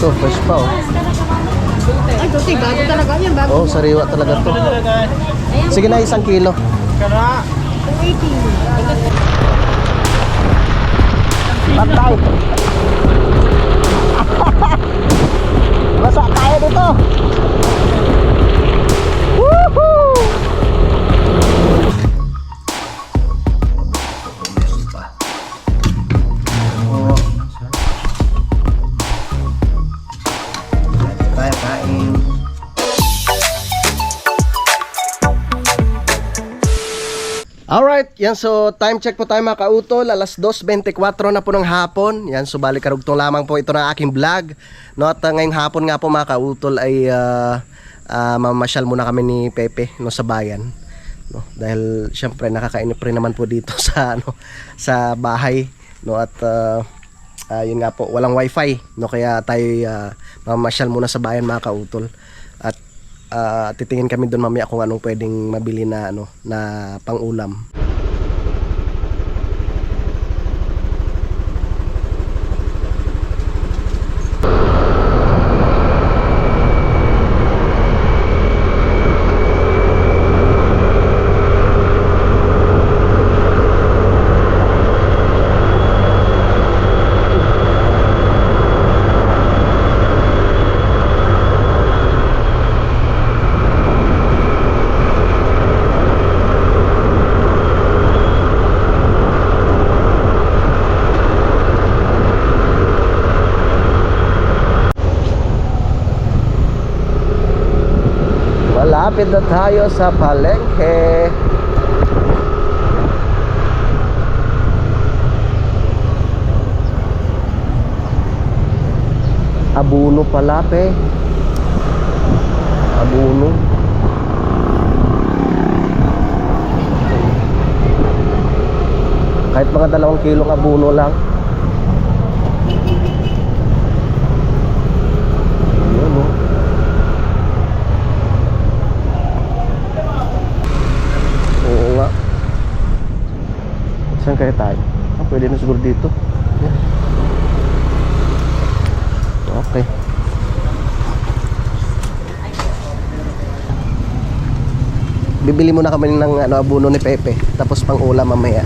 Ito, fresh pa oh. Ay, tuti, bago talaga yan. Bago. Oh, sariwa talaga to. Sige na, 1 kilo. 280. Patay. Basa tayo dito. Woohoo! Alright, yan, so time check po tayo mga kautol. Alas 2:24 na po ng hapon. Yan, so balik karugtong lamang po ito ng aking vlog, no? At ngayong hapon nga po mga kautol ay mamasyal muna kami ni Pepe, no, sa bayan, no? Dahil syempre nakakainip rin naman po dito sa sa bahay, no? At yun nga po, walang wifi, no? Kaya tayo mamasyal muna sa bayan mga kautol. At titingin kami doon mamaya kung anong pwedeng mabili na na pang-ulam. Malapit na tayo sa palengke. Abuno pala, pe. Abuno. Kahit mga 2 kilong abuno lang. Saan kaya tayo? Pwede na siguro dito. Yeah. Okay. Bibili muna kami ng abuno ni Pepe, tapos pang ulam mamaya.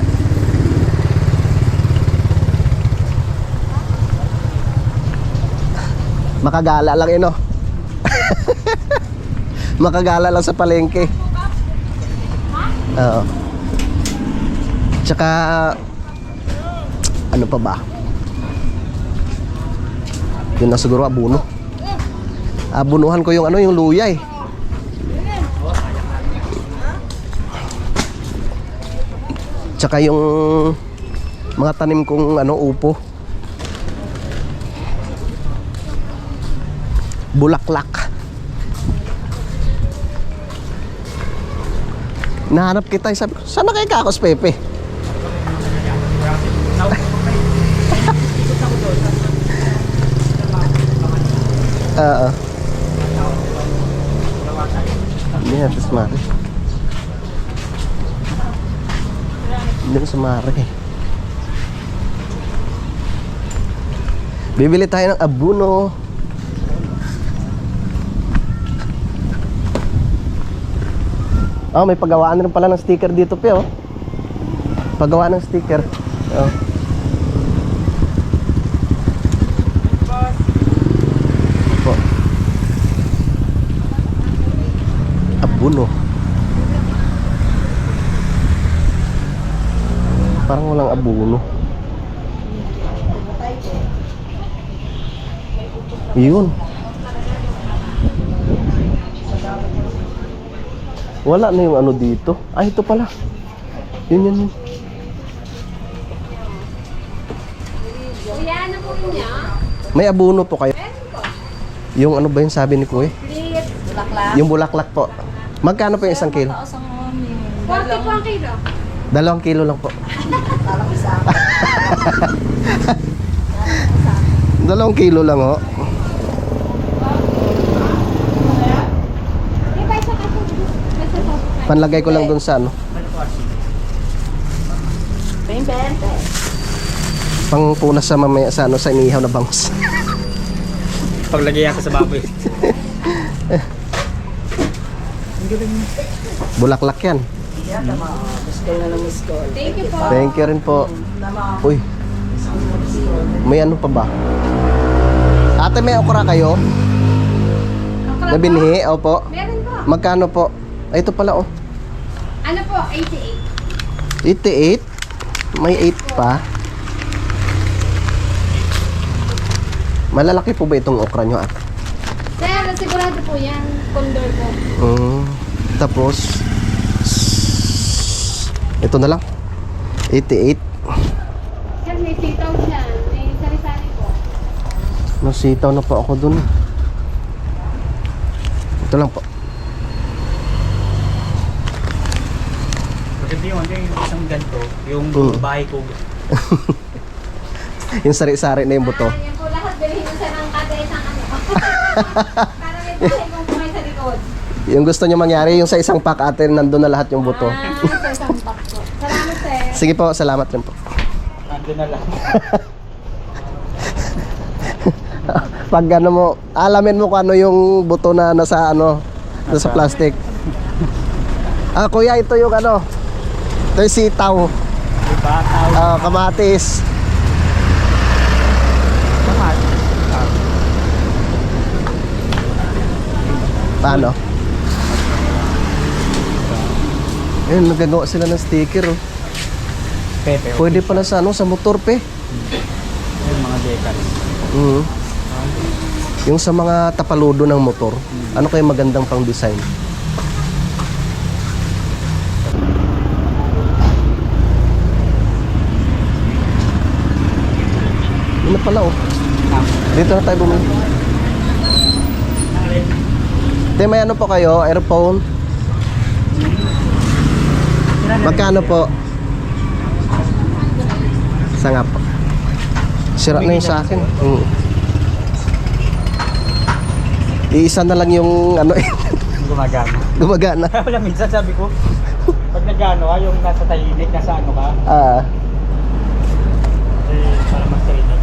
Makagala lang yun, no? Makagala lang sa palengke. Oo. Tsaka ano pa ba? Yun na siguro, abuno. Abunuhan ko yung yung luya eh. Tsaka yung mga tanim kong upo. Bulaklak. Nahanap kita, sabi ko, saan na kayo kakos, Pepe? Hindi natin sa mare. Hindi sa mare. Bibili tayo ng abuno. Oh, may paggawaan rin pala ng sticker dito, pe, oh. Paggawa ng sticker. Oh. Abuno. Parang walang abuno. Yun. Wala na yung dito. Ay, ito pala. Yun. Kuya, ano po niya? May abuno po kayo. Yung ba yung sabi ni Kuya? Bulaklak. Yung bulaklak po. Magkano po yung 1 kilo? 40 po ang kilo. 2 kilo lang po. 2 kilo lang, oh. Panlagay ko lang dun sa 20. pang punas sa mamaya sa sa inihaw na bangus. Paglagay yata sa baboy. Bulaklak yan. Thank you po. Thank you rin po. Uy. May ano pa ba? Ate, may okra kayo? Okra Na po? binhi? Opo. Meron po. Magkano po? Ay, ito pala oh. Ano po? 88. 88? May 8 pa. Malalaki po ba itong okra nyo at? Sir, sigurado po yan. Condor po. Tapos ito na lang 88. Sir, may sitaw dyan. May sari-sari po. Nasitaw na po ako dun. Ito lang po. Kasi yung isang ganito, yung bahay ko. Yung sari-sari na yung buto. Yan po lahat. Bilhin nyo sa ng kada isang ano. Para may bahay kong kumay sa likod. Yung gusto nyo mangyari, yung sa isang pack atin, nandun na lahat yung buto. Sa isang box po. Salamat, sir. Sige po, salamat rin po. Nandun na lang. Pag ano mo, alamin mo kung ano yung buto na nasa ano, nasa plastic. Ah, kuya, ito yung ano. Ito yung sitaw. Diba? Tawag. Kamatis. Naman. Paano? Ayun, nagagawa sila ng sticker. Oh. Pepe. Pwede pala sa ano, sa motor pe. Yung mga decals. Yung sa mga tapaludo ng motor, ano kayo magandang pang design? Yun na pala oh. Dito na tayo bumili. Te, may ano po kayo? Earphone? Magkano po? Isa nga po. Sira na yung sa akin. Iisa na lang yung ano eh. Gumagana. Gumagana. Wala, minsan sabi ko, pag nagano ka, yung nasa tahimik, nasa ano ka, Ah, para mas tahimik.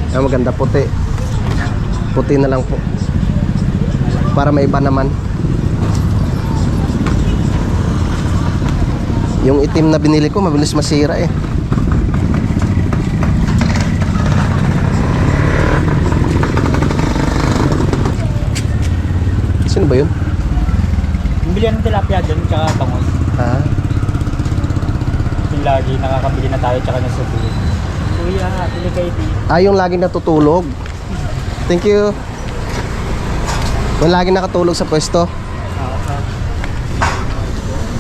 ang maganda puti. Puti na lang po. Para may iba naman. Yung itim na binili ko, mabilis masira eh. Sino ba yun? Yung bilihan ng tilapia dun, tsaka tangos. Ah, Yung lagi nakakabili na tayo, tsaka nasubuhin. Kuya, pili kayo di. yung laging natutulog. Thank you. Yung laging nakatulog sa pwesto.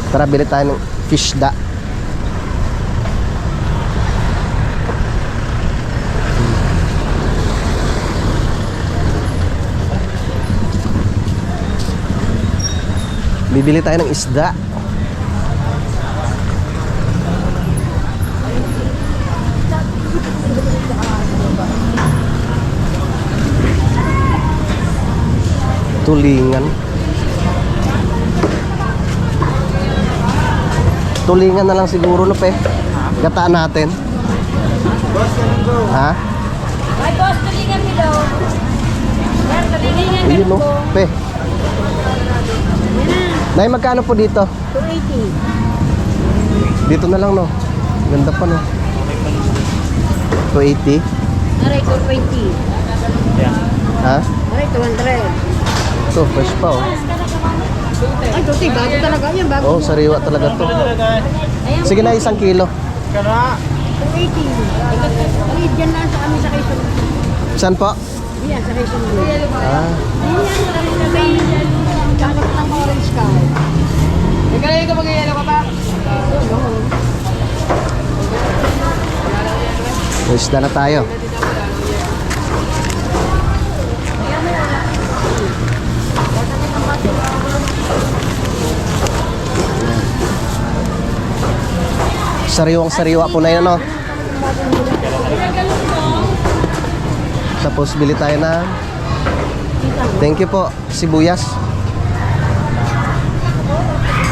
Tara, bili tayo ng fish da. Bibili tayo ng isda. Tulingan. Tulingan na lang siguro no pe. Gataan natin. Ha? Ay, boss, tulingan mo daw. Sir, tulingan Ayun no. Pe. Nay, magkano po dito? 280. Dito na lang no. Ganda pa no. 280. Aray, 220. Yeah. Ha? Aray, 200. Ito, fresh pa oh. Ay, tuti, bago talaga yan. Bago. Oh, sariwa talaga to. Ayan, Sige na, 1 kilo. Kara! 280. Ay, dyan lang sa amin sa Quezon. Saan po? Yan, sa Quezon. Ah, Yan, may kalap ng orange ka. Nagkalay ka mag-yelo ka ba? may isda na tayo. Sariwang sariwa po na yun, no? Tapos bili tayo na. Thank you po, sibuyas.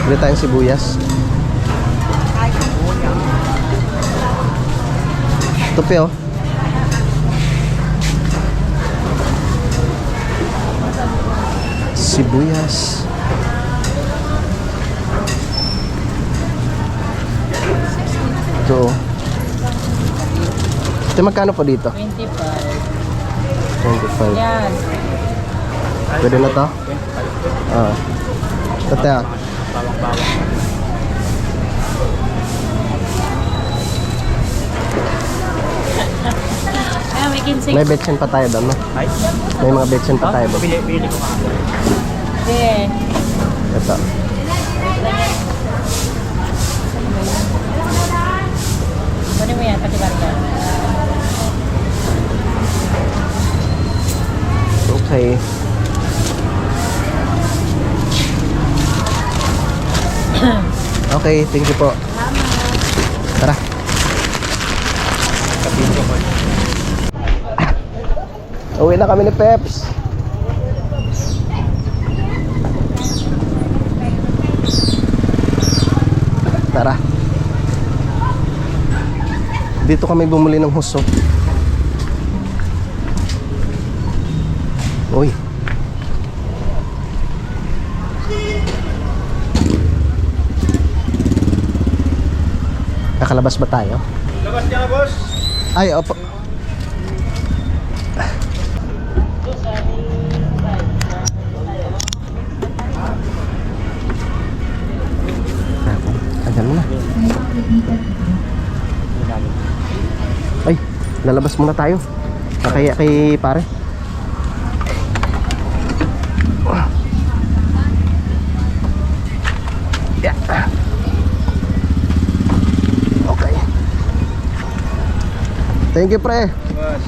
Bili tayong sibuyas. Tupi oh. Sibuyas. Ito. Ito magkano po dito? 25. 25. Yan. Pwede na to? Ah. Ito ah. Bawang-bawang. Ah, may ginseng. May betsin pa tayo doon, no? Ay? May mga betsin pa tayo doon. Bili ko nga. Yeah. Ito. Ano mo yan? Pati barga. Okay. Okay, thank you po. Tara. Kapito ko. Uwi na kami ni Peps. Tara. Dito kami bumuli ng huso. Uy. Nakalabas ba tayo? Labas niya na, boss. Ay, opo. Ayan mo na. Ay, lalabas muna tayo. Nakaya kay pare. Yeah. Okay. Thank you, pre. Boss.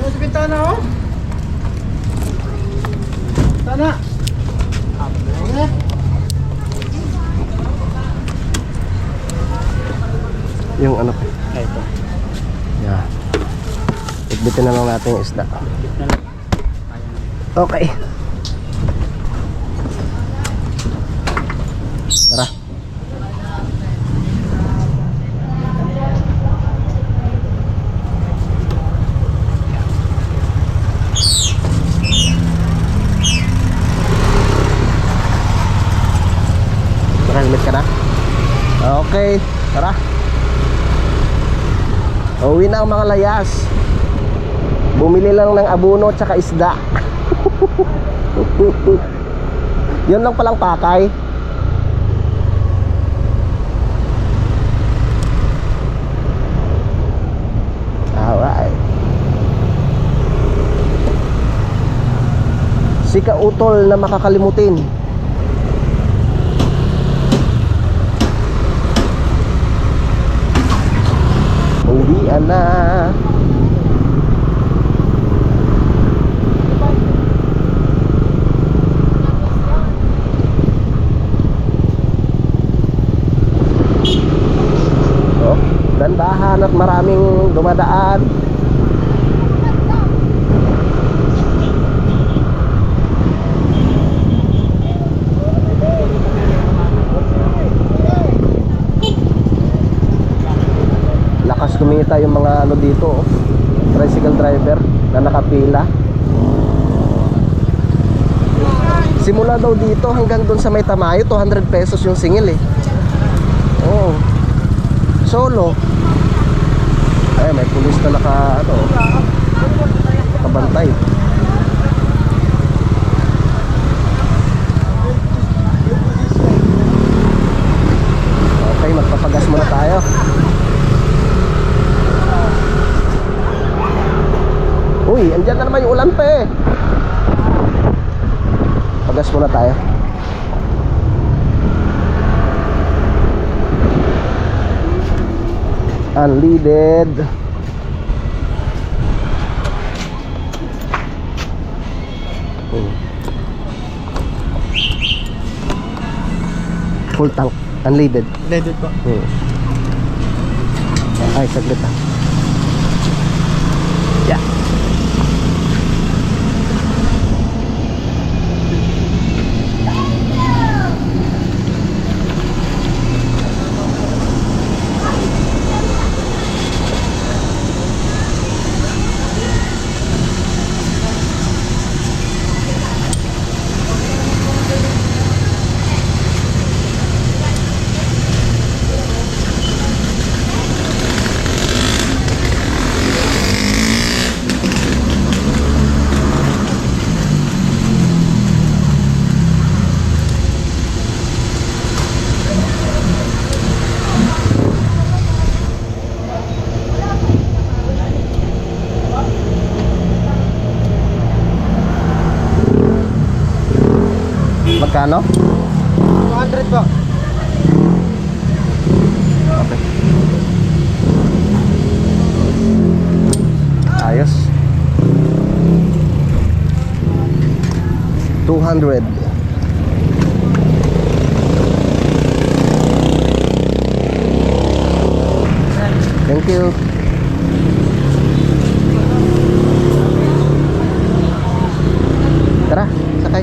Sa bintana oh. Sana. Yung ano pa. Ito. Yeah. Itbitin na lang natin yung isda. Okay. Tara. Naka-helmet ka na? Okay. Tara. Uwi na ang mga layas. Bumili lang ng abono at saka isda. Yun lang palang pakay. Alright. Si kautol na makakalimutin. Uwian na. Oh, dandahan at maraming dumadaan. Lakas kumita yung mga ano dito, oh. Tricycle driver na nakapila. Simula daw dito hanggang doon sa may Tamayo, 200 pesos yung singil eh. Oh. Solo. Ay, may pulis na nakabantay. Okay, magpapagas muna tayo. Uy, andyan na naman yung ulan pa eh. Pagas muna tayo. Unleaded. Full tank. Unleaded. Leaded po. Ay, saglit ah. Yeah. Kano? 200 po. Okay. Ayos. 200. Thank you. Tara, sakay.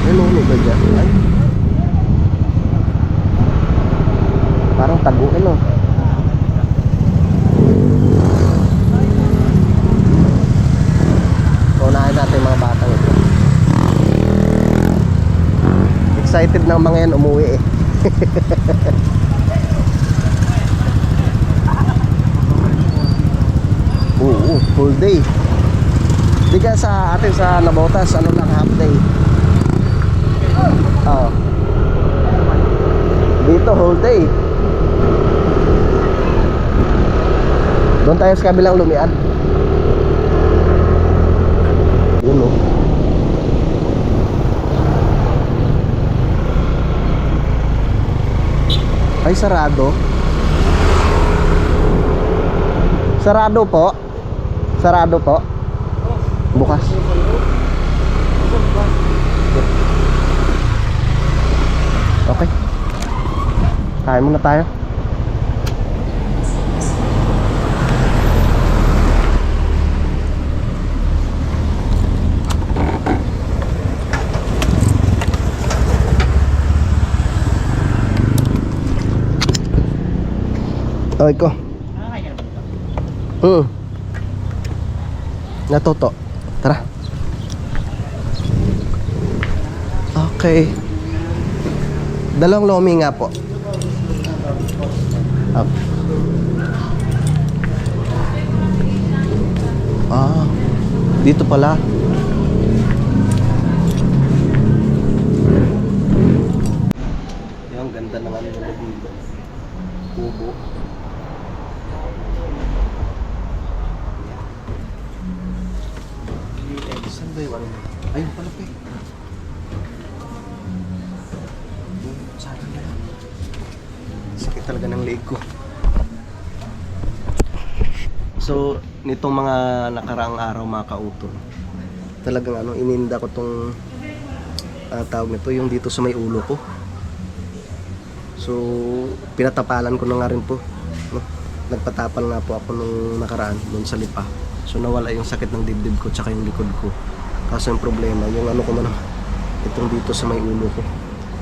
Ano ba dyan? Ay. Parang taguin, no? Unahin natin mga batang ito. Excited ng mga yan umuwi eh. Oo, full day. Di ka sa atin sa Nabotas, ano lang, half day. Oo. Dito whole day. Doon tayo sa kabilang lumian. Yun o. Ay, sarado. Sarado po. Sarado po. Bukas. Okay. Kain muna tayo. Okay ko. Nakakain ka na ba ito? Natuto. Tara. Okay. Dalawang lomi nga po. Up. Ah, dito pala. Yung ganda ng ano nila dito. Kubo. Saan ba yung ano? Ayun pala pa eh. Saan na lang? Sakit talaga ng leg ko. So, nitong mga nakaraang araw mga kautol, talagang ano, ininda ko tong tawag nito, yung dito sa may ulo ko. So, pinatapalan ko na nga rin po. No? Nagpatapal nga po ako nung nakaraan, doon sa lipa. So, nawala yung sakit ng dibdib ko tsaka yung likod ko. Kaso yung problema, yung ano ko na naman, itong dito sa may ulo ko.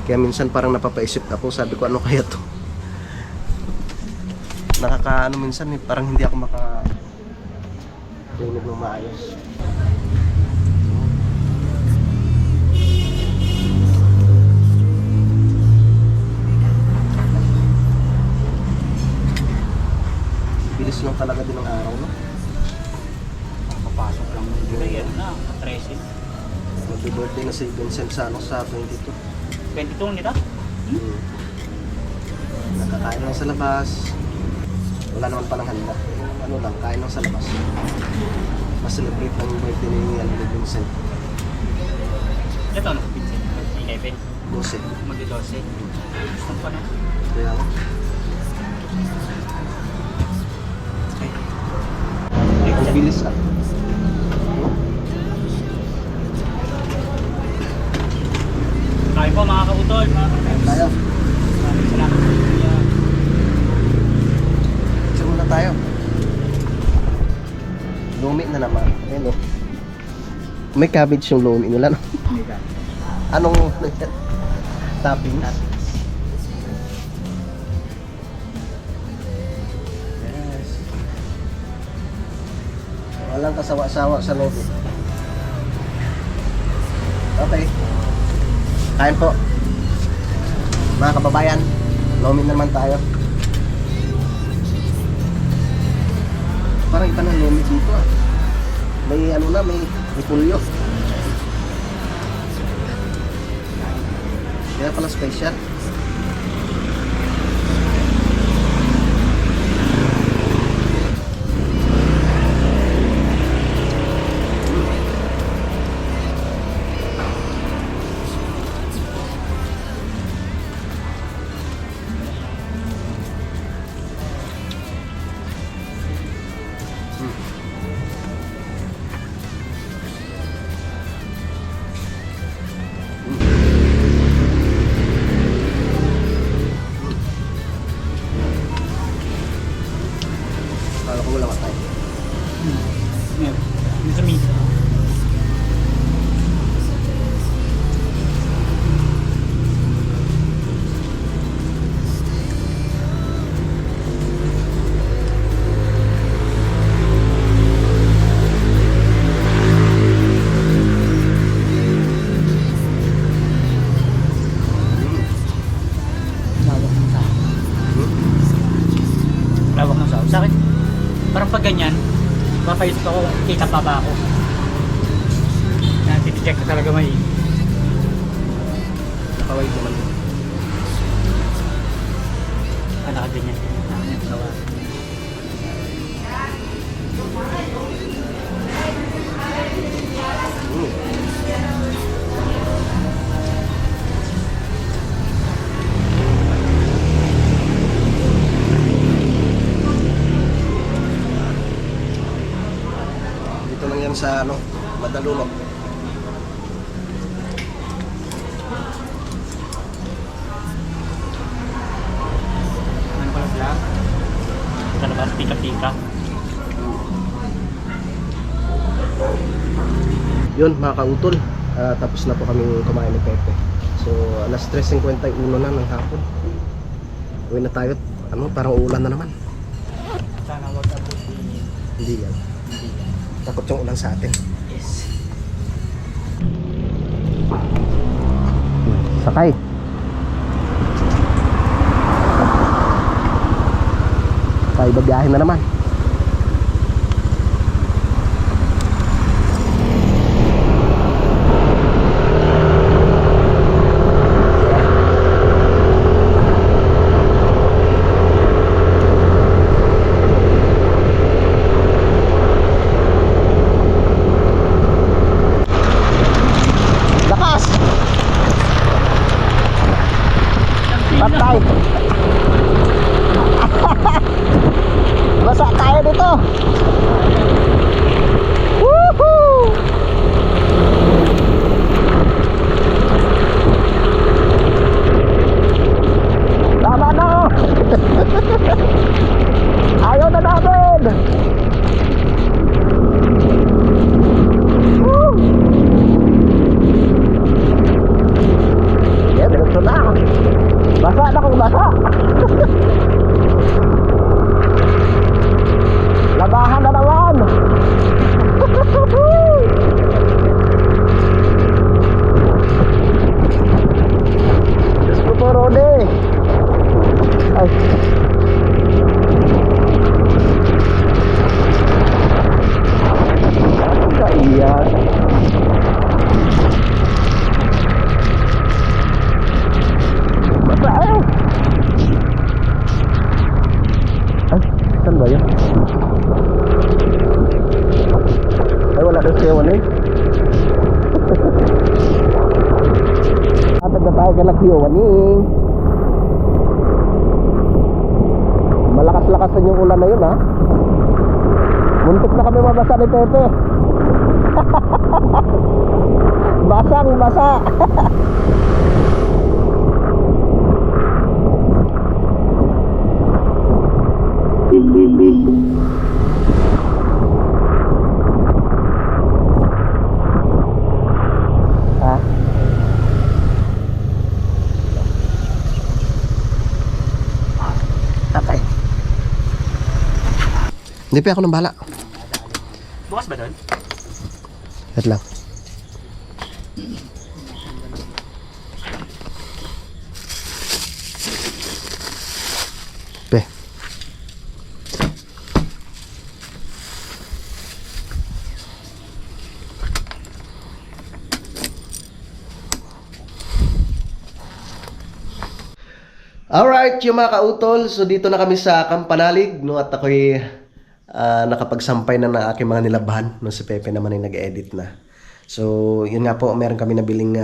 Kaya minsan parang napapaisip ako, sabi ko ano kaya to? Nakakaano minsan eh, parang hindi ako tulog ng maayos. Bilis lang talaga din ang araw, no? Papasok lang ng July, ano na, 13. Mag-birthday na si Vincent sa ano, sa 22. 22 nito? Nakakain lang sa labas. Wala naman palang handa. Ano lang, kain lang sa labas. Mas-celebrate lang yung birthday ni Vincent. Ito ano, Vincent? 11. 12. Mag-12. Ano pa na? Kaya lang. Ang bilis ah. Kain po mga kautol, mga kapatid. Tayo. Maraming salamat sa inyo. Isa muna tayo. Lumi na naman. Ayun oh. May cabbage yung lumi nila, no? Anong toppings? Yes. Walang kasawa-sawa sa loob. Okay. Kain po. Mga kababayan, lumi na naman tayo. Parang iba ng lumi dito ah. May ano na, may pulyo. Kaya pala special. kung wala matay. Meron. Yung sa meat. Lawak ng sao. Lawak ng sao. Sa akin, parang pag ganyan, mapaisip ako, kita pa ba ako? Titi-check ko talaga may Nakawait naman. nakaganyan. Tawa. Dito lang yan sa ano, Madalunok. Ano pala sila? Sa labas, pika-pika. Yun mga kautol, tapos na po kami kumain ni Pepe. So alas 3:51 na ng hapon. Uwi na tayo. Ano, parang ulan na naman. Sana wag abutin. Hindi yan. Takot yung ulan sa atin. Yes. Sakay. Sakay, babiyahin na naman. Lakas! Patay! Basa tayo dito! Woohoo! Tama na! Ayaw na namin! Woo! Yeah, diretso na. Basa na kung basa. Labahan na naman. Diyos ko po, Rode. Ay. Kaiyan. Basa eh. Ay, saan ba yun? Ay, wala doon siya eh. Atag na tayo kay Laksiyawan eh. Malakas-lakasan yung ulan na yun ha. Muntik na kami mabasa ni Pepe. Basang basa. Ha? Okay. Hindi pa ako nang bahala. Bukas ba doon? Wait lang. Pe. Alright, yung mga kautol, so dito na kami sa Kampanalig, no, at ako'y nakapagsampay na ng aking mga nilabahan, no, si Pepe naman ay nag-edit na. So, yun nga po, meron kami nabiling,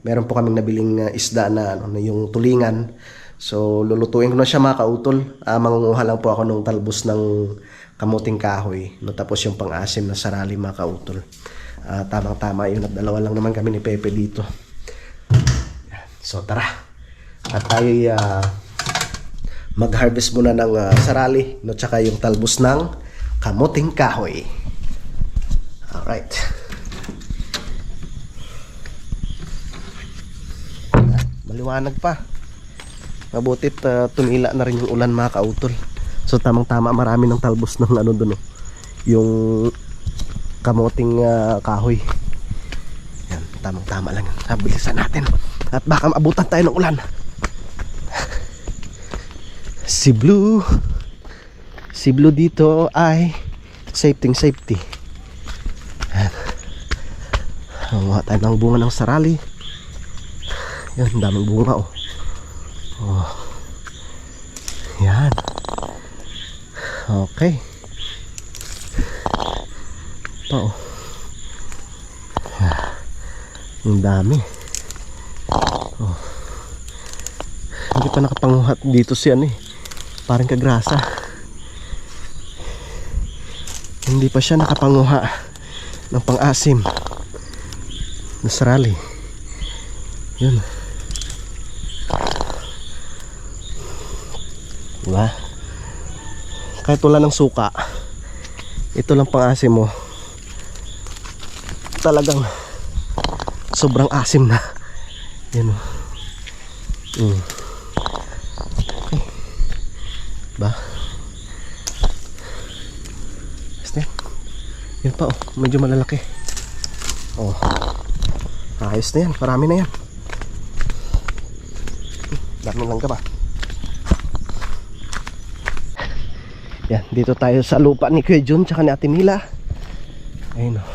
meron po kaming nabiling isda na, na yung tulingan. So, lulutuin ko na siya mga kautol. Mangunguha lang po ako ng talbos ng kamuting kahoy, no, tapos yung pang-asim na sarali mga kautol. Tamang-tama yun, at dalawa lang naman kami ni Pepe dito. So, tara. At tayo mag-harvest muna ng sarali, no, tsaka yung talbos ng kamuting kahoy. Alright. Maliwanag pa. Mabutit tumila na rin yung ulan mga kautol. So tamang tama, marami ng talbos ng ano dun, oh. Yung kamuting kahoy. Yan, tamang tama lang. Bilisan natin. At baka maabutan tayo ng ulan. Si Blue dito ay safety. Yan. Mga tayo ng bunga ng sarali. Yan, daming bunga, oh. Oh. Yan. Okay. Pa, oh. Ang dami. Oh. Hindi pa nakapanguhat dito si ano, eh. Parang kagrasa. Hindi pa siya nakapanguha ng pang-asim na sarali. Yun. Diba? Kahit wala ng suka, ito lang pang-asim mo. Talagang sobrang asim na. Yan, oh. Okay. Ba? Basta yan pa, oh. Medyo malalaki. Oh. Ayos na yan. Marami na yan. Dami lang ka ba? Yan. Dito tayo sa lupa ni Kuya Jun tsaka ni Ate Mila. Ayun, oh.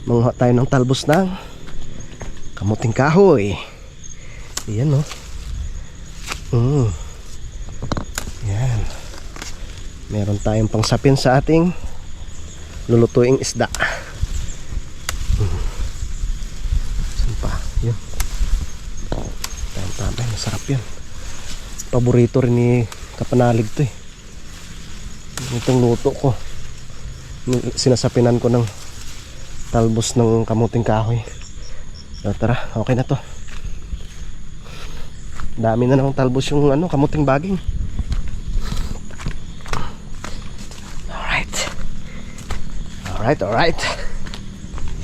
Manguha tayo ng talbos ng kamuting kahoy. Yan, oh. Yan. Meron tayong pangsapin sa ating lulutuing isda. Saan pa? Yun. Tama, masarap yan. Paborito rin ni Kapanalig to, eh. Itong luto ko, sinasapinan ko ng talbos ng kamuting kahoy. So, tara, okay na to. Dami na namang talbos yung ano, kamuting baging. Alright.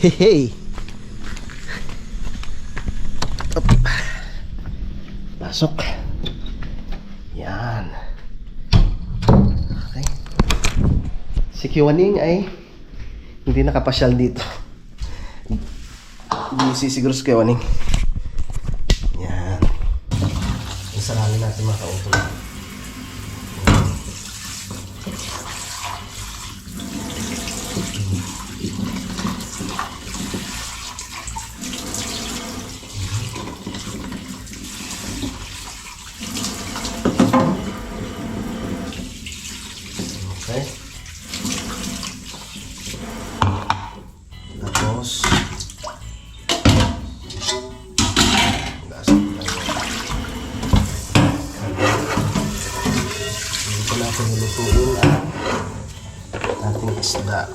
Hey. Up. Pasok. Yan. Okay. Si Kiwaning ay hindi nakapasyal dito. Busy siguro si Kiwaning. Yan. Isarali natin mga kautol. Okay. Tapos gasan tayo. Dito natin nilutuin ang ating isda.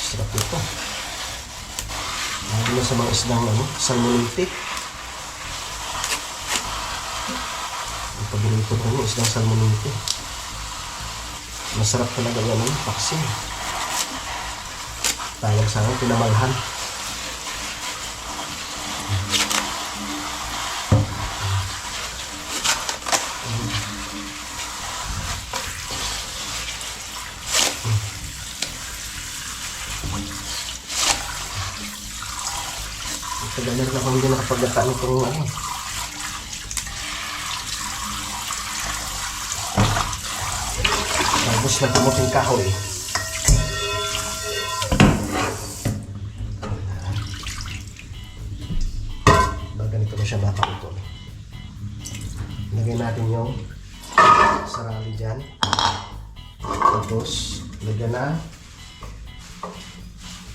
Sarap ito. Lalo na sa mga isdang salmonite. Ang paborito ko yung isdang salmonite. Masarap talaga yan ang paksin. Tawag sa akin, pinamalhan. Tagal na rin ako hindi nakapagdata nitong talbos na kamuting kahoy. Baga Ito na siya mga kautol. Lagay natin yung sarali dyan. Tapos, lagyan na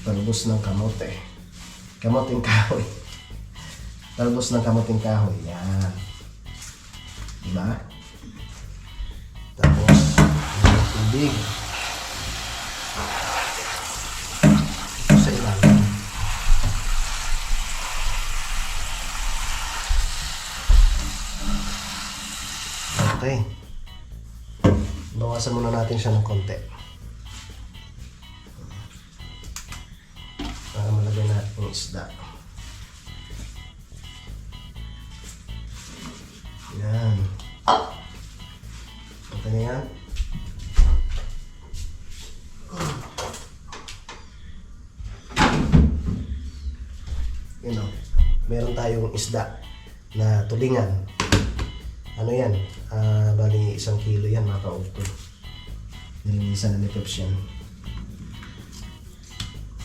talbos ng kamote. Kamoting kahoy. Talbos ng kamoting kahoy. Yan. Diba? Tapos, tubig. Ito sa ilalim. Okay. Bawasan muna natin siya ng konti. Para malagay natin yung isda. Yan. Okay na yan. Yun o. Meron tayong isda na tulingan. Ano yan? Bali 1 kilo yan mga kautol. Nilinisan na ni Peps yan.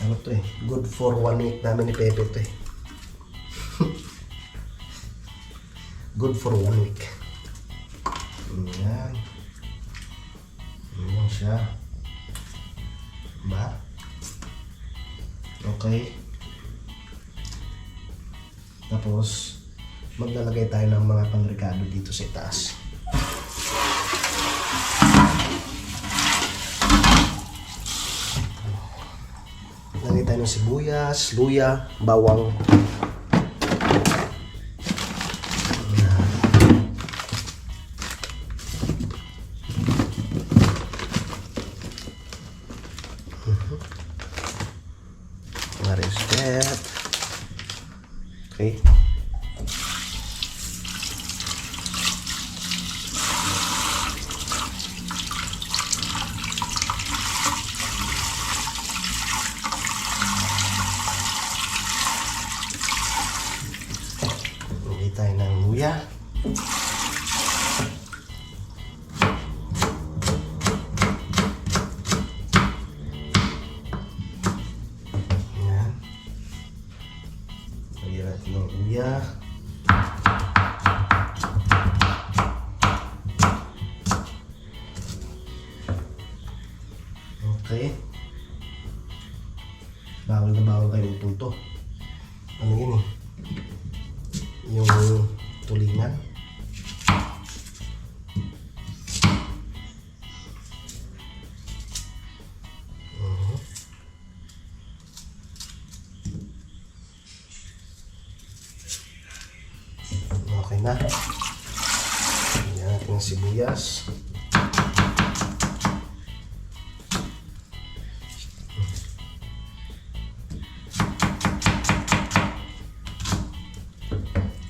Ano to eh? Good for 1 week namin ni Pepe to eh. Good for 1 week. Yan. Yan siya. Ba? Okay. Tapos, maglalagay tayo ng mga pangrekado dito sa itaas. Lagay tayo ng sibuyas, luya, bawang. What is that? Okay. Lagay tayo ng luya. Yan. Lagyan natin ng luya. Okay. Bawal na bawal kayo ng punto. Ano yun eh? Yung tulingan. Okay na. Lagyan natin ng sibuyas.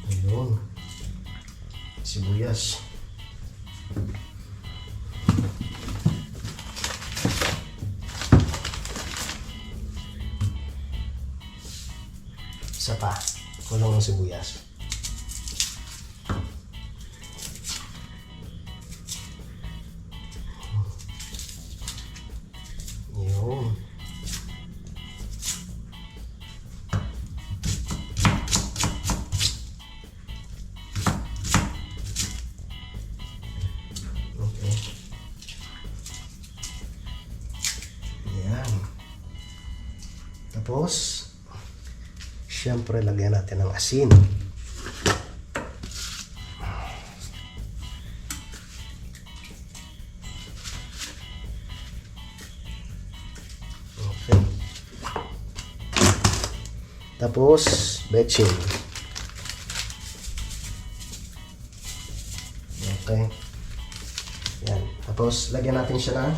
Ayun. Sibuyas. Isa pa. Kulong ng sibuyas. Yun. Okay. Yan. Tapos, siyempre lagyan natin ng asin. Okay. Tapos, betchin. Okay. Yan. Tapos, lagyan natin siya ng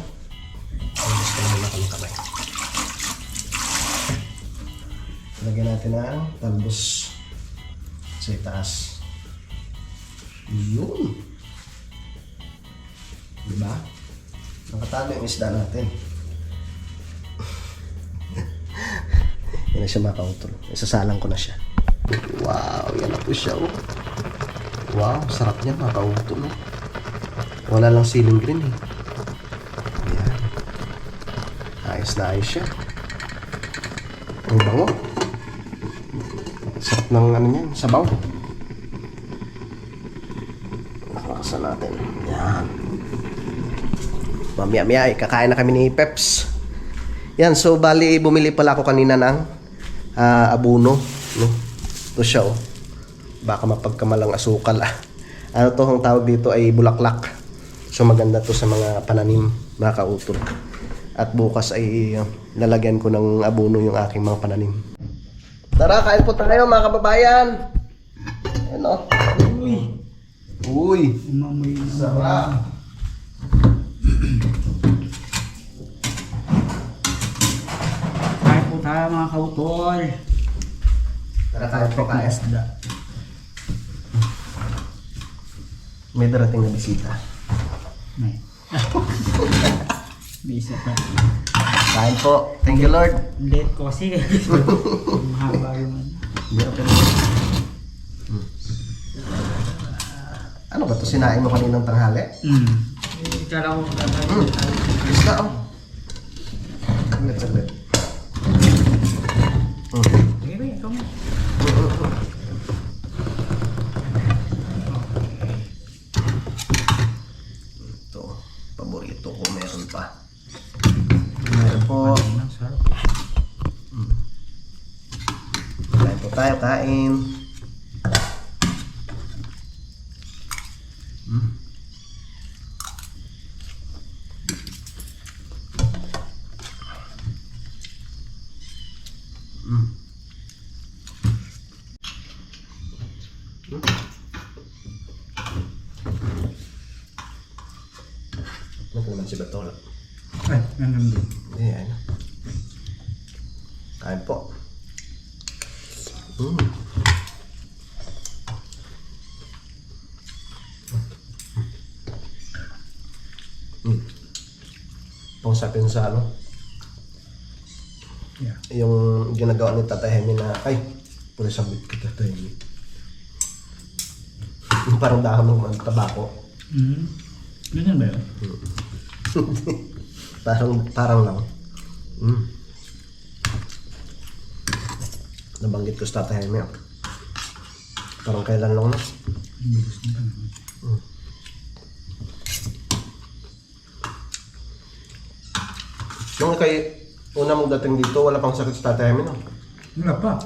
gusto naman na kamay. Lagyan natin ng talbos sa itaas. Yun. Diba? Nakatago yung isda natin. Yan na siya mga kautol. Isasalang ko na siya. Wow, yan na po siya oh. Wow, sarap niyan mga kautol oh. Wala lang ceiling green eh. Yan. Ayos na ayos siya. Ang bango. Sarap ng ano niyan, sabaw. buksan natin. Yan. Mamaya-maya ay kakain na kami ni Peps. Yan, so bali bumili pala ako kanina ng abono, no? Ito siya, oh. Baka mapagkamalang asukal, ah. Ano to, ang tawag dito ay bulaklak. So maganda to sa mga pananim, mga kautol. At bukas ay lalagyan ko ng abono yung aking mga pananim. Tara, kain po tayo mga kababayan. Ano? Uy. Umamoy na. Sarap. Kain po tayo mga kautol. Tara, kain po kain. Isda. May darating na bisita. May. May isa pa. Kain po. Thank you, Lord. Late ko kasi. Mahaba yung ano. Hindi, okay lang. Ano ba ito? Sinain mo kaninang tanghali? Kala ko Isda, oh. Saglit. Sige ba, ikaw mo. Ito, paborito ko. Meron pa. Meron po. Kain po tayo, kain. Ano naman si Batola? Ay, nandun din. Hindi, ano. Kain po. Pausapin sa ano? Yeah. Yung ginagawa ni Tata Hemi na, ay, pulis ang bit kita Tata Hemi. Yung parang dahon ng tabako. Ganyan ba yun? Parang lang. Nabanggit ko sa Tata Hemi. Parang kailan lang na. Bilis na pa naman. Nung kay una mong dating dito, wala pang sakit sa Tata Hemi, no? Wala pa.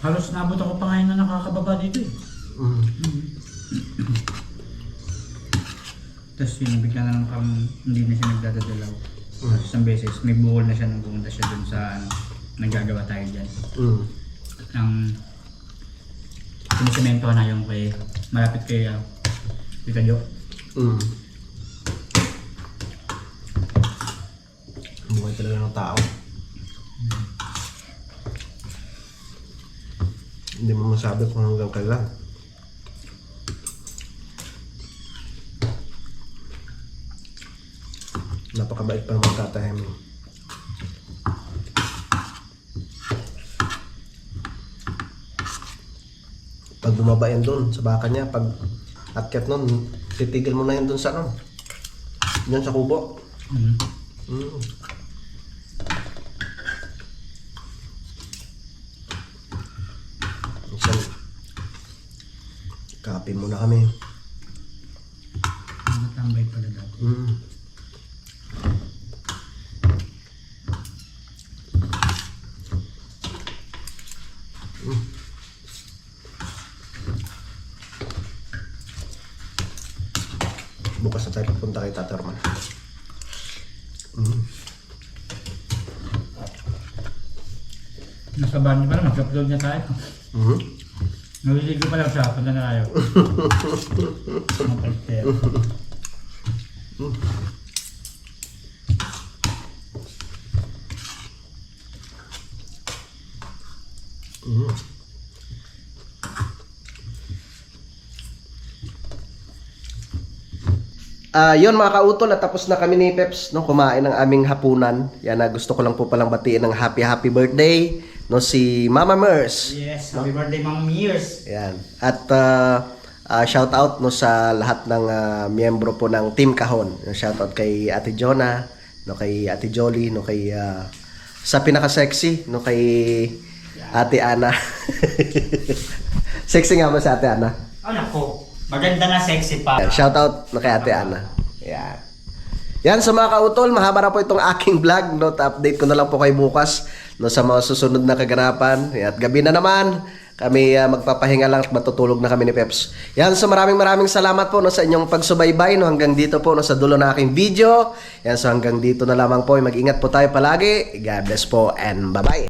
Halos nabot ako pa ngayon na nakakababa dito eh. Tapos yun, bigla na lang parang hindi na siya nagdadadalaw. Tapos isang beses, may buhol na siya nung pumunta siya dun sa ano, naggagawa tayo dyan. Ang sinisemento na yung kay, malapit kay Tita Jo. Buhay talaga ng tao. Hindi mo masabi kung hanggang kailan. Napakabait pa naman Tata Hemi. Pag bumaba yan doon sa baka niya, pag akyat nun, titigil mo na yan doon sa ano? Yan sa kubo. Minsan, kape muna kami. Natambay pala dati. Bukas na tayo papunta kay Tata Herman. Nasa banyo pa naman, upload na tayo. Naliligo pa lang siya, punta na tayo. Mapagtero. Yun mga kautol, natapos na kami ni Peps no, kumain ng aming hapunan. Yan na gusto ko lang po palang batiin ng happy birthday no si Mama Mers. Yes, happy birthday Mama Mears. Yan. At shout out no sa lahat ng miyembro po ng Team Kahon. Shout out kay Ate Jonah, no kay Ate Jolie, no kay sa pinaka-sexy no kay Ate Ana. Sexy nga ba si Ate Ana? Anak ko, Maganda na sexy pa. Yan, shoutout na kay Ate Ana. Yan. Yan sa mga kautol, mahaba na po itong aking vlog. No? Update ko na lang po kayo bukas no, sa mga susunod na kaganapan. At gabi na naman, kami magpapahinga lang at matutulog na kami ni Peps. Yan, so maraming salamat po no, sa inyong pagsubaybay no, hanggang dito po no, sa dulo na aking video. Yan, so hanggang dito na lamang po. Mag-ingat po tayo palagi. God bless po and bye-bye.